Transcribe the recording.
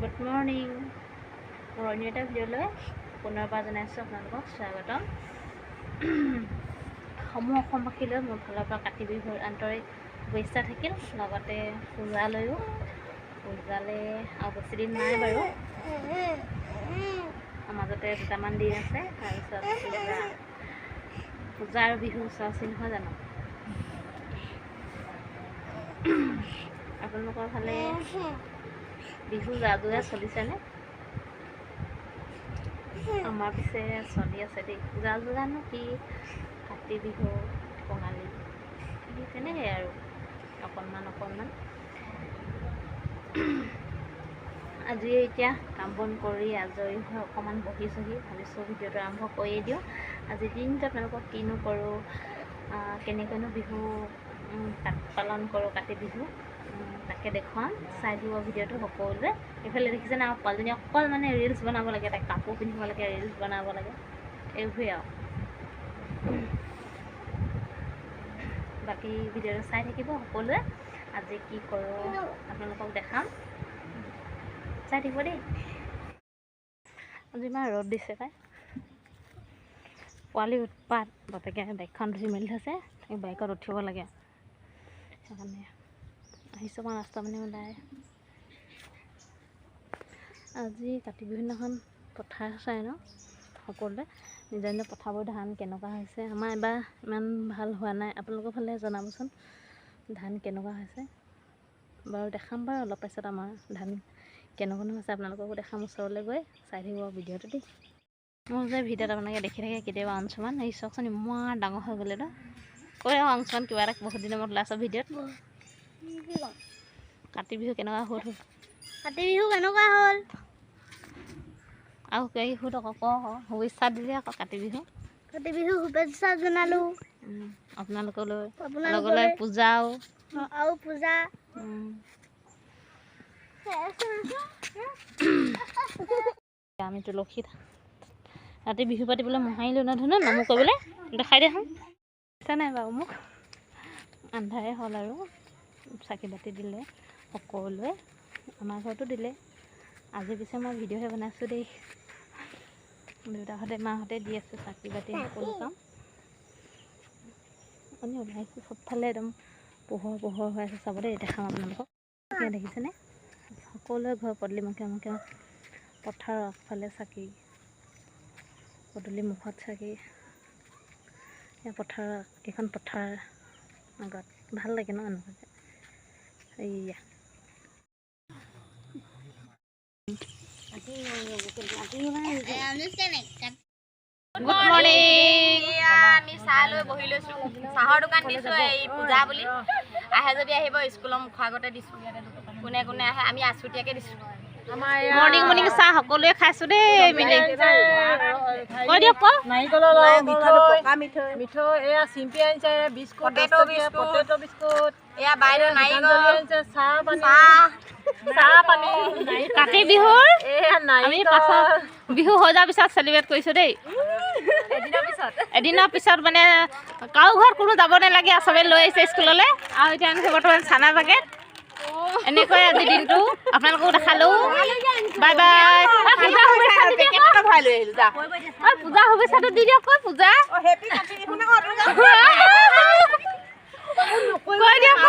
Good morning. মোৰ অন্য এটা ভিডিঅ'লৈ পুনৰবাৰ জনাইছোঁ আপোনালোকক স্বাগতম। সমূহ অসমবাসীলৈ মোৰ ফালৰ পৰা কাতি বিহুৰ আন্তৰিক শুভেচ্ছা থাকিল। লগতে পূজালৈও, পূজালৈ আৰু বেছিদিন নাই বাৰু, মাজতে দুটামান দিন আছে। তাৰপিছত পূজা আৰু বিহু ওচৰ নহয় জানো। আপোনালোকৰ ফালে বিহু যা-যোজা চলিছেনে? আমাৰ পিছে চলি আছে দেই। যা-যোজানো কি, কাতি বিহু, কঙালী তেনেকৈ আৰু অকণমান আজি এতিয়া কাম বন কৰি আজৰি হৈ অকণমান বহি ভাবিছোঁ ভিডিঅ'টো আৰম্ভ কৰিয়ে দিওঁ। আজি দিনটো আপোনালোকক কিনো কৰোঁ, কেনেকৈনো বিহু পালন কৰোঁ, কাতি বিহু তাকে দেখুৱাম। চাই দিব ভিডিঅ'টো সকলোৱে। এইফালে দেখিছেনে আমাৰ পোৱালীজনী অকল মানে ৰিলচ বনাব লাগে, তাইক কাপোৰ পিন্ধিব লাগে, ৰিলচ বনাব লাগে, এইবোৰেই আৰু। বাকী ভিডিঅ'টো চাই থাকিব সকলোৱে। আজি কি কৰোঁ আপোনালোকক দেখাম, চাই থাকিব দেই। আজি ইমান ৰ'দ দিছে তাই, পোৱালি উৎপাত। বাপেকে বাইকখন ধুই মেলি থৈছে, তাইক বাইকত উঠিব লাগে, সেইকাৰণে আহিছোঁ মই ৰাস্তা মানে ওলাই। আজি কাতি বিহু দিনাখন পথাৰ চাই ন সকলোৱে, নিজৰ নিজৰ পথাৰবোৰ ধান কেনেকুৱা হৈছে। আমাৰ এবাৰ ইমান ভাল হোৱা নাই, আপোনালোকৰ ফালে জনাবচোন ধান কেনেকুৱা হৈছে। বাৰু দেখাম বাৰু অলপ পাছত আমাৰ ধান কেনেকুৱা হৈছে, আপোনালোককো দেখাম ওচৰলৈ গৈ। চাই থাকিব ভিডিঅ'টো দেই। মোৰ যে ভিডিঅ'ত আপোনালোকে দেখি থাকে কেতিয়াবা অংশমান, এই চাওকচোন ইমান ডাঙৰ হৈ গ'লে ন। কৈ অংশমান কিবা এটা বহুত দিনৰ মূৰত ওলাইছ ভিডিঅ'ত। কাতি বিহু কেনেকুৱা হ'ল? কাতি বিহু কেনেকুৱা হ'ল আৰু কিবা সুধ আকৌ, শুভেচ্ছা দিলে আকৌ কাতি বিহু শুভেচ্ছা জনালোঁ আপোনালোকলৈ পূজাও আৰু পূজা। আমি তুলসীত ৰাতি বিহু পাতিবলৈ মোহাৰিলোঁ নহয় ধৰণৰ নামো কৰিবলৈ। দেখাই দে হওঁ ইচ্ছা নাই বাৰু মোক। আন্ধাৰে হ'ল আৰু চাকি বাতি দিলে সকলোৱে, আমাৰ ঘৰতো দিলে। আজি পিছে মই ভিডিঅ'হে বনাইছোঁ দেই। দেউতাহঁতে মাহঁতে দি আছে চাকি বাতি সকলো কাম। আমি ওলাইছোঁ চবফালে একদম পোহৰ হৈ আছে, চাব দেই, দেখাম আপোনালোকক। এতিয়া দেখিছেনে সকলোৱে ঘৰ পদূলি মুখে পথাৰৰ আগফালে চাকি, পদূলি মুখত চাকি। পথাৰৰ এইখন পথাৰ আগত ভাল লাগে ন এনেকুৱাকৈ। এইয়া গুড মৰ্ণিং। আমি চাহ লৈ বহি লৈছোঁ, চাহৰ দোকান দিছোঁ এই পূজা বুলি। আহে যদি আহিব, স্কুলৰ মুখৰ আগতে দিছোঁ। কোনে কোনে আহে আমি আছুতীয়াকৈ দিছোঁ। মৰ্ণিং চাহ সকলোৱে খাইছোঁ দেই মিলি। কৈ দিয়ক ক। নাৰিকলৰ মিঠৈ, এয়া চিম্পি আনিছে বিস্কুট, পটেটো বিস্কুট, এয়া বাইদেউ নাৰিকল আনিছে, চাহ পানী। কাতি বিহুৰ আমি পাছত বিহু হৈ যোৱাৰ পিছত চেলিব্ৰেট কৰিছোঁ দেই। এদিনৰ পিছত মানে কাৰো ঘৰত কোনো যাব নালাগে আৰু চবেই লৈ আহিছে স্কুললৈ। আৰু এতিয়া আনিছে বৰ্তমান চানা পেকেট। এনেকৈ আজি দিনটো আপোনালোককো দেখালোঁ। Bye bye. পূজা শুভেচ্ছাটো দি দিয়ক। কৈ পূজা কৈ দিয়ক।